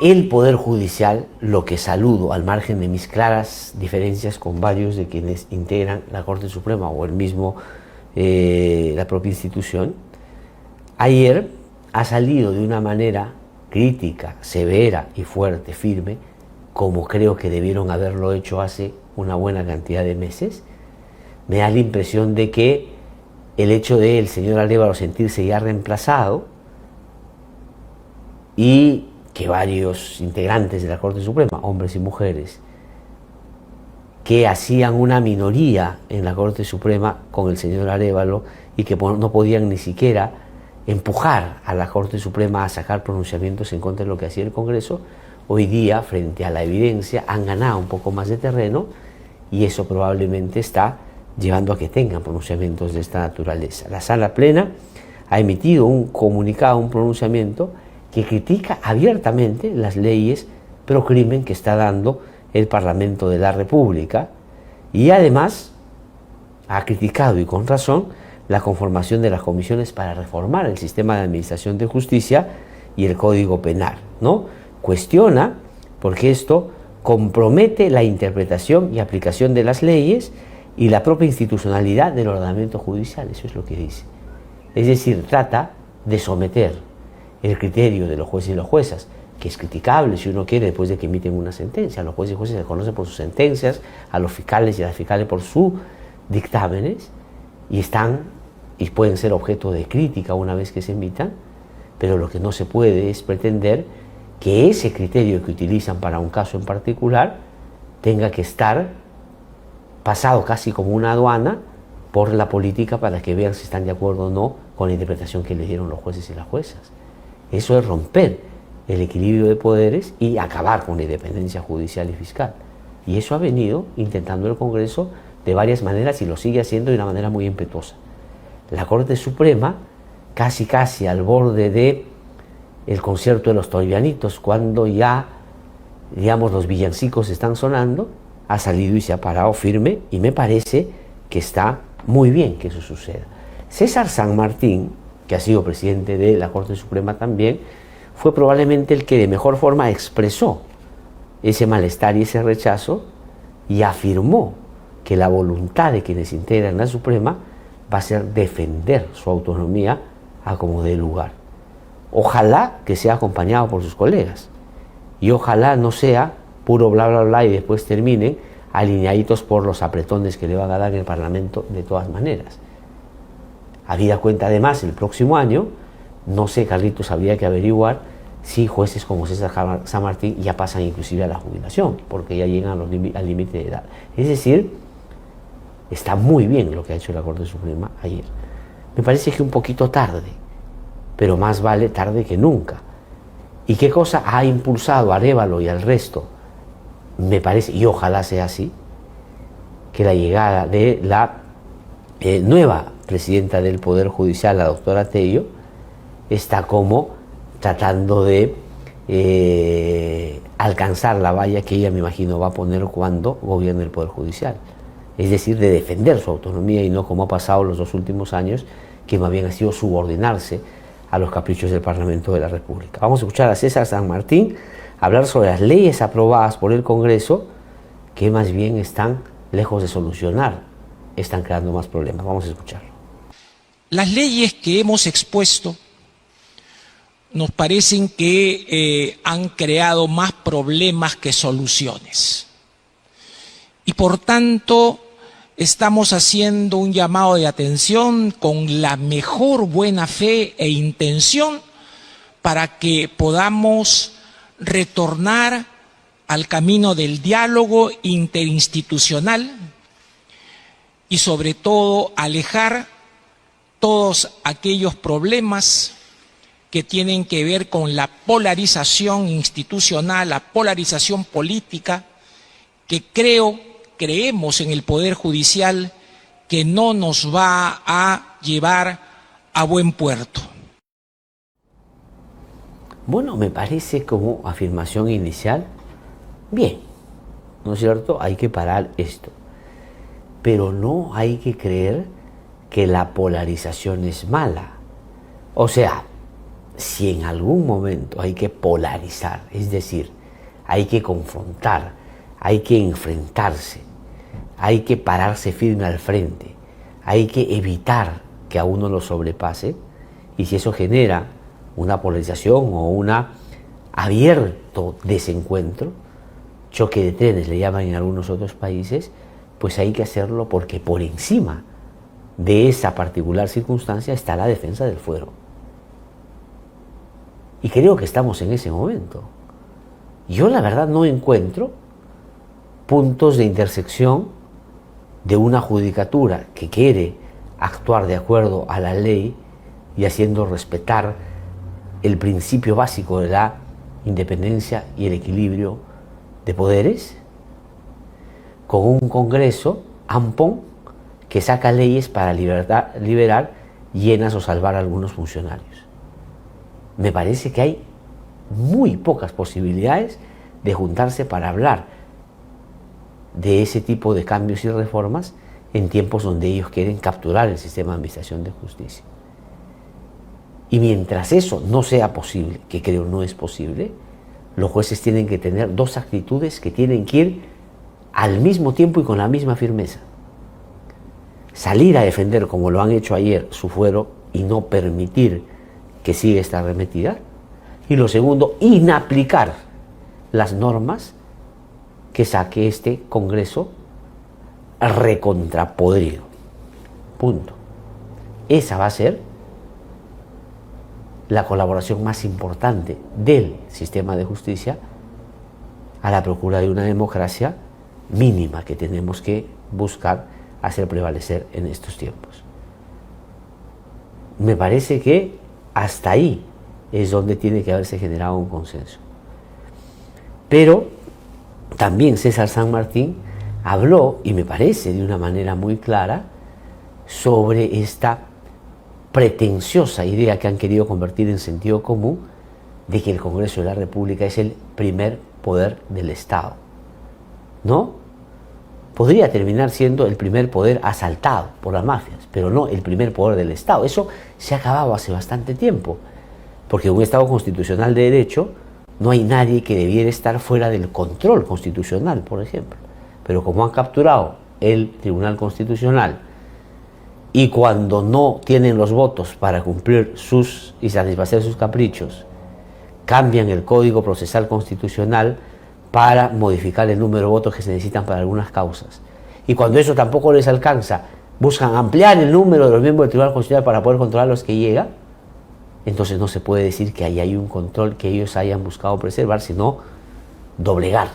El Poder Judicial, lo que saludo al margen de mis claras diferencias con varios de quienes integran la Corte Suprema o el mismo, la propia institución, ayer ha salido de una manera crítica, severa y fuerte, firme, como creo que debieron haberlo hecho hace una buena cantidad de meses. Me da la impresión de que el hecho de el señor Arévalo sentirse ya reemplazado y que varios integrantes de la Corte Suprema, hombres y mujeres, que hacían una minoría en la Corte Suprema con el señor Arévalo y que no podían ni siquiera empujar a la Corte Suprema a sacar pronunciamientos en contra de lo que hacía el Congreso, hoy día, frente a la evidencia, han ganado un poco más de terreno y eso probablemente está llevando a que tengan pronunciamientos de esta naturaleza. La Sala Plena ha emitido un comunicado, un pronunciamiento que critica abiertamente las leyes pro crimen que está dando el Parlamento de la República y además ha criticado, y con razón, la conformación de las comisiones para reformar el sistema de administración de justicia y el Código Penal, ¿no? Cuestiona porque esto compromete la interpretación y aplicación de las leyes y la propia institucionalidad del ordenamiento judicial, eso es lo que dice. Es decir, trata de someter el criterio de los jueces y las juezas, que es criticable si uno quiere después de que emiten una sentencia. Los jueces y jueces se conocen por sus sentencias, a los fiscales y a las fiscales por sus dictámenes, y pueden ser objeto de crítica una vez que se emitan, pero lo que no se puede es pretender que ese criterio que utilizan para un caso en particular tenga que estar pasado casi como una aduana por la política para que vean si están de acuerdo o no con la interpretación que le dieron los jueces y las juezas. Eso es romper el equilibrio de poderes y acabar con la independencia judicial y fiscal. Y eso ha venido intentando el Congreso de varias maneras y lo sigue haciendo de una manera muy impetuosa. La Corte Suprema, casi al borde de el concierto de los torianitos, cuando ya, digamos, los villancicos están sonando, ha salido y se ha parado firme, y me parece que está muy bien que eso suceda. César San Martín, que ha sido presidente de la Corte Suprema también, fue probablemente el que de mejor forma expresó ese malestar y ese rechazo y afirmó que la voluntad de quienes integran la Suprema va a ser defender su autonomía a como dé lugar. Ojalá que sea acompañado por sus colegas y ojalá no sea puro bla bla bla y después terminen alineaditos por los apretones que le van a dar en el Parlamento de todas maneras. Habida cuenta además, el próximo año, no sé, Carlitos, habría que averiguar si jueces como César San Martín ya pasan inclusive a la jubilación, porque ya llegan al límite de edad. Es decir, está muy bien lo que ha hecho la Corte Suprema ayer. Me parece que un poquito tarde, pero más vale tarde que nunca. ¿Y qué cosa ha impulsado a Arévalo y al resto? Me parece, y ojalá sea así, que la llegada de la nueva presidenta del Poder Judicial, la doctora Tello, está como tratando de alcanzar la valla que ella, me imagino, va a poner cuando gobierne el Poder Judicial. Es decir, de defender su autonomía y no como ha pasado los 2 últimos años, que más bien ha sido subordinarse a los caprichos del Parlamento de la República. Vamos a escuchar a César San Martín hablar sobre las leyes aprobadas por el Congreso, que más bien están lejos de solucionar, están creando más problemas. Vamos a escucharlo. Las leyes que hemos expuesto nos parecen que han creado más problemas que soluciones. Y por tanto, estamos haciendo un llamado de atención con la mejor buena fe e intención para que podamos retornar al camino del diálogo interinstitucional y sobre todo alejar todos aquellos problemas que tienen que ver con la polarización institucional, la polarización política, que creemos en el Poder Judicial que no nos va a llevar a buen puerto. Bueno, me parece como afirmación inicial, bien, ¿no es cierto? Hay que parar esto. Pero no hay que creer que la polarización es mala. O sea, si en algún momento hay que polarizar, es decir, hay que confrontar, hay que enfrentarse, hay que pararse firme al frente, hay que evitar que a uno lo sobrepase, y si eso genera una polarización o un abierto desencuentro, choque de trenes le llaman en algunos otros países, pues hay que hacerlo porque por encima de esa particular circunstancia está la defensa del fuero. Y creo que estamos en ese momento. Yo la verdad no encuentro puntos de intersección de una judicatura que quiere actuar de acuerdo a la ley y haciendo respetar el principio básico de la independencia y el equilibrio de poderes, con un Congreso ampón que saca leyes para liberar llenas o salvar a algunos funcionarios. Me parece que hay muy pocas posibilidades de juntarse para hablar de ese tipo de cambios y reformas en tiempos donde ellos quieren capturar el sistema de administración de justicia. Y mientras eso no sea posible, que creo no es posible, los jueces tienen que tener dos actitudes que tienen que ir al mismo tiempo y con la misma firmeza. Salir a defender, como lo han hecho ayer, su fuero y no permitir que siga esta arremetida. Y lo segundo, inaplicar las normas que saque este Congreso recontrapodrido. Punto. Esa va a ser la colaboración más importante del sistema de justicia a la procura de una democracia mínima que tenemos que buscar hacer prevalecer en estos tiempos. Me parece que hasta ahí es donde tiene que haberse generado un consenso. Pero también César San Martín habló, y me parece de una manera muy clara, sobre esta pretenciosa idea que han querido convertir en sentido común de que el Congreso de la República es el primer poder del Estado. ¿No? Podría terminar siendo el primer poder asaltado por las mafias, pero no el primer poder del Estado. Eso se ha acabado hace bastante tiempo, porque en un Estado constitucional de derecho no hay nadie que debiera estar fuera del control constitucional, por ejemplo. Pero como han capturado el Tribunal Constitucional, y cuando no tienen los votos para cumplir y satisfacer sus caprichos, cambian el Código Procesal Constitucional para modificar el número de votos que se necesitan para algunas causas. Y cuando eso tampoco les alcanza, buscan ampliar el número de los miembros del Tribunal Constitucional para poder controlar los que llegan. Entonces no se puede decir que ahí hay un control que ellos hayan buscado preservar, sino doblegar.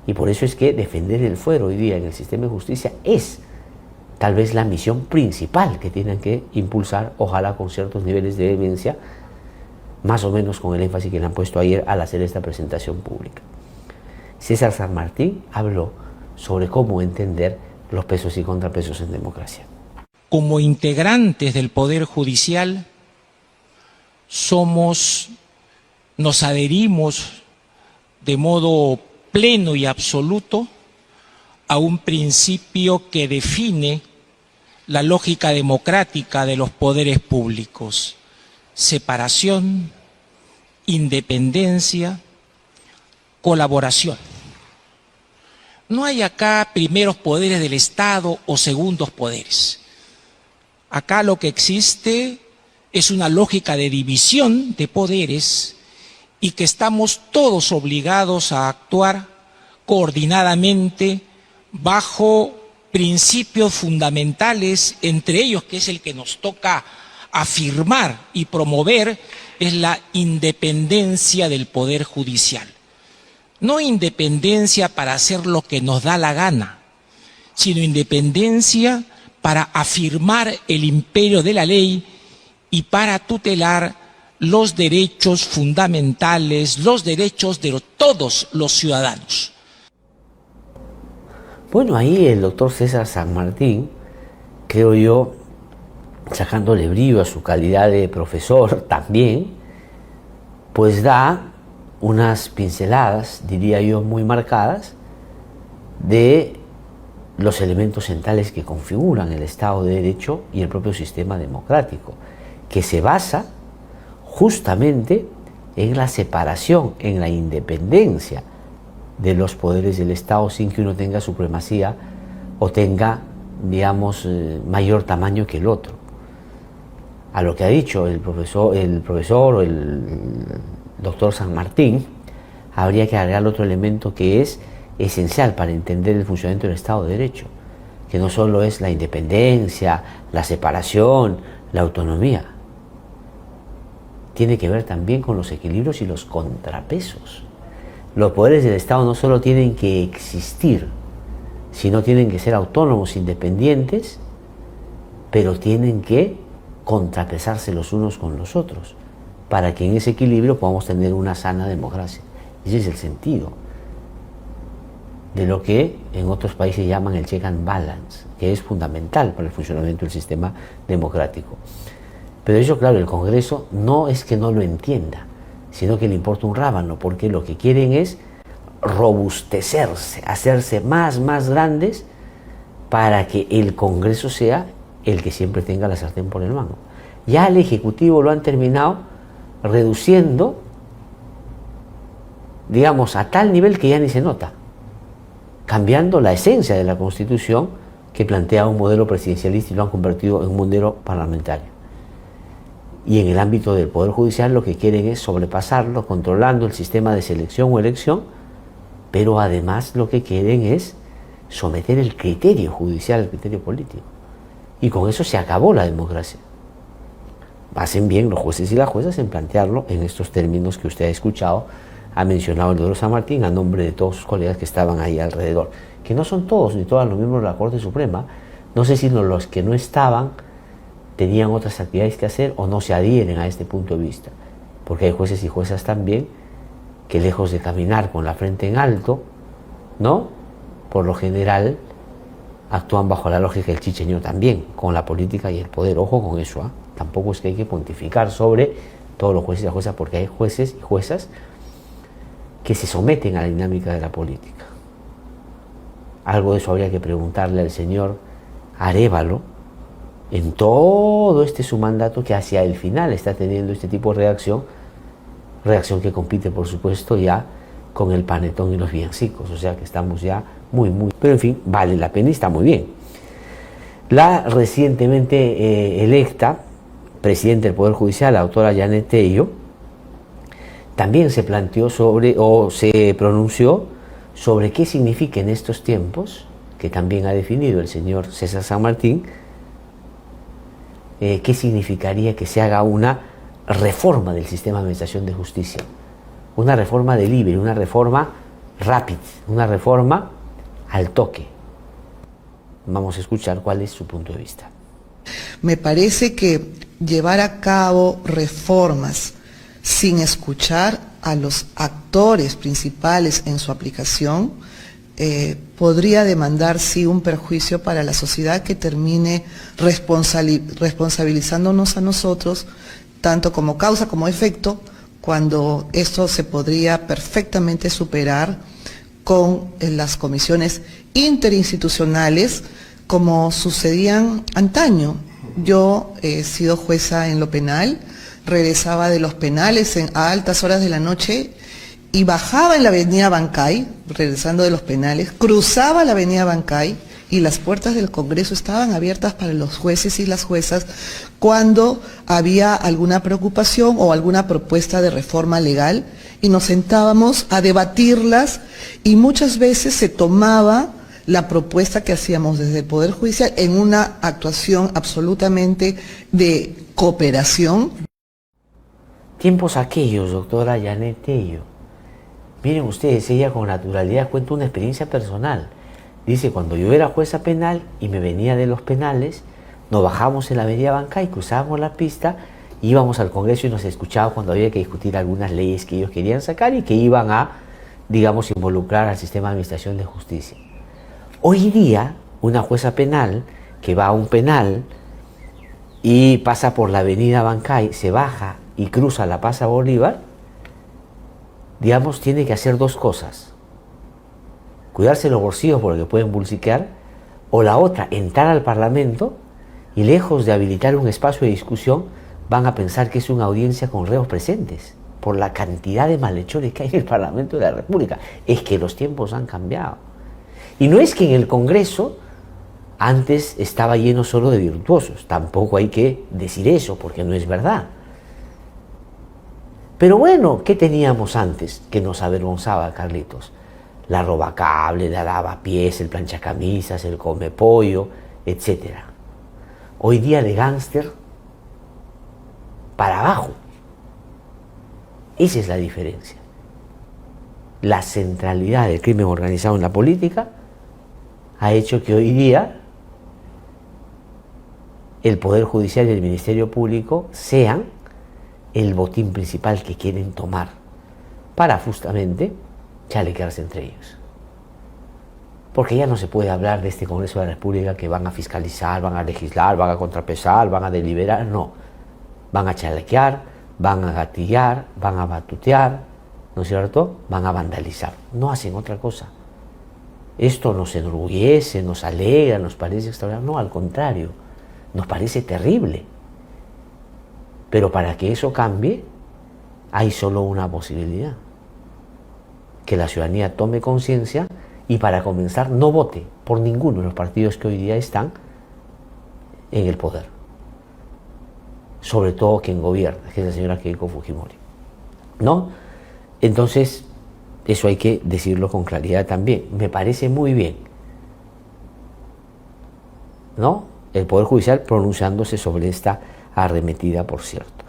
Y por eso es que defender el fuero hoy día en el sistema de justicia es tal vez la misión principal que tienen que impulsar, ojalá con ciertos niveles de vehemencia, más o menos con el énfasis que le han puesto ayer al hacer esta presentación pública. César San Martín habló sobre cómo entender los pesos y contrapesos en democracia. Como integrantes del Poder Judicial, nos adherimos de modo pleno y absoluto a un principio que define la lógica democrática de los poderes públicos: separación, independencia, colaboración. No hay acá primeros poderes del Estado o segundos poderes. Acá lo que existe es una lógica de división de poderes y que estamos todos obligados a actuar coordinadamente bajo principios fundamentales, entre ellos, que es el que nos toca afirmar y promover, es la independencia del Poder Judicial. No independencia para hacer lo que nos da la gana, sino independencia para afirmar el imperio de la ley y para tutelar los derechos fundamentales, los derechos de todos los ciudadanos. Bueno, ahí el doctor César San Martín, creo yo, sacándole brillo a su calidad de profesor también, pues da unas pinceladas, diría yo, muy marcadas, de los elementos centrales que configuran el Estado de Derecho y el propio sistema democrático, que se basa justamente en la separación, en la independencia de los poderes del Estado sin que uno tenga supremacía o tenga, digamos, mayor tamaño que el otro. A lo que ha dicho el profesor o el doctor San Martín, habría que agregar otro elemento que es esencial para entender el funcionamiento del Estado de Derecho, que no solo es la independencia, la separación, la autonomía, tiene que ver también con los equilibrios y los contrapesos. Los poderes del Estado no solo tienen que existir, sino tienen que ser autónomos, independientes, pero tienen que contrapesarse los unos con los otros, para que en ese equilibrio podamos tener una sana democracia. Ese es el sentido de lo que en otros países llaman el check and balance, que es fundamental para el funcionamiento del sistema democrático. Pero eso, claro, el Congreso no es que no lo entienda, sino que le importa un rábano, porque lo que quieren es robustecerse, hacerse más grandes para que el Congreso sea el que siempre tenga la sartén por el mango. Ya el Ejecutivo lo han terminado reduciendo, digamos, a tal nivel que ya ni se nota, cambiando la esencia de la Constitución, que plantea un modelo presidencialista, y lo han convertido en un modelo parlamentario. Y en el ámbito del Poder Judicial lo que quieren es sobrepasarlo, controlando el sistema de selección o elección, pero además lo que quieren es someter el criterio judicial al criterio político. Y con eso se acabó la democracia. Hacen bien los jueces y las juezas en plantearlo en estos términos que usted ha escuchado, ha mencionado el doctor San Martín a nombre de todos sus colegas que estaban ahí alrededor, que no son todos ni todas los miembros de la Corte Suprema, no sé si los que no estaban tenían otras actividades que hacer o no se adhieren a este punto de vista, porque hay jueces y juezas también que, lejos de caminar con la frente en alto, ¿no?, por lo general actúan bajo la lógica del chicheño también, con la política y el poder. Ojo con eso, tampoco es que hay que pontificar sobre todos los jueces y las juezas, porque hay jueces y juezas que se someten a la dinámica de la política. Algo de eso habría que preguntarle al señor Arévalo en todo su mandato, que hacia el final está teniendo este tipo de reacción que compite, por supuesto, ya con el panetón y los villancicos, o sea que estamos ya muy, pero en fin, vale la pena y está muy bien. La recientemente electa presidenta del Poder Judicial, la doctora Janet Tello, también se planteó sobre, o se pronunció sobre qué significa en estos tiempos, que también ha definido el señor César San Martín, qué significaría que se haga una reforma del sistema de administración de justicia, una reforma delivery, una reforma rápida, una reforma al toque. Vamos a escuchar cuál es su punto de vista. Me parece que llevar a cabo reformas sin escuchar a los actores principales en su aplicación podría demandar, sí, un perjuicio para la sociedad que termine responsabilizándonos a nosotros, tanto como causa como efecto, cuando esto se podría perfectamente superar con las comisiones interinstitucionales, como sucedían antaño. Yo he sido jueza en lo penal, regresaba de los penales a altas horas de la noche y bajaba en la avenida Bancay, regresando de los penales, cruzaba la avenida Bancay y las puertas del Congreso estaban abiertas para los jueces y las juezas cuando había alguna preocupación o alguna propuesta de reforma legal, y nos sentábamos a debatirlas, y muchas veces se tomaba la propuesta que hacíamos desde el Poder Judicial en una actuación absolutamente de cooperación. Tiempos aquellos, doctora Janet Tello. Miren ustedes, ella con naturalidad cuenta una experiencia personal. Dice, cuando yo era jueza penal y me venía de los penales, nos bajamos en la avenida Bancay, cruzábamos la pista, íbamos al Congreso y nos escuchaba cuando había que discutir algunas leyes que ellos querían sacar y que iban a, digamos, involucrar al sistema de administración de justicia. Hoy día, una jueza penal que va a un penal y pasa por la avenida Bancay, se baja y cruza la Plaza Bolívar, digamos, tiene que hacer dos cosas: cuidarse los bolsillos porque pueden bolsiquear, o la otra, entrar al Parlamento y, lejos de habilitar un espacio de discusión, van a pensar que es una audiencia con reos presentes, por la cantidad de malhechores que hay en el Parlamento de la República. Es que los tiempos han cambiado. Y no es que en el Congreso antes estaba lleno solo de virtuosos, tampoco hay que decir eso, porque no es verdad. Pero bueno, ¿qué teníamos antes que nos avergonzaba, Carlitos? La robacable, la lavapiés, el planchacamisas, el comepollo, etc. Hoy día de gángster para abajo. Esa es la diferencia. La centralidad del crimen organizado en la política ha hecho que hoy día el Poder Judicial y el Ministerio Público sean el botín principal que quieren tomar para justamente chalequearse entre ellos. Porque ya no se puede hablar de este Congreso de la República que van a fiscalizar, van a legislar, van a contrapesar, van a deliberar. No, van a chalequear, van a gatillar, van a batutear, ¿no es cierto? Van a vandalizar, no hacen otra cosa. Esto nos enorgullece, nos alegra, nos parece extraordinario. No, al contrario, nos parece terrible. Pero para que eso cambie, hay solo una posibilidad: que la ciudadanía tome conciencia y, para comenzar, no vote por ninguno de los partidos que hoy día están en el poder. Sobre todo quien gobierna, que es la señora Keiko Fujimori, ¿no? Entonces, eso hay que decirlo con claridad también. Me parece muy bien, ¿no?, el Poder Judicial pronunciándose sobre esta arremetida, por cierto.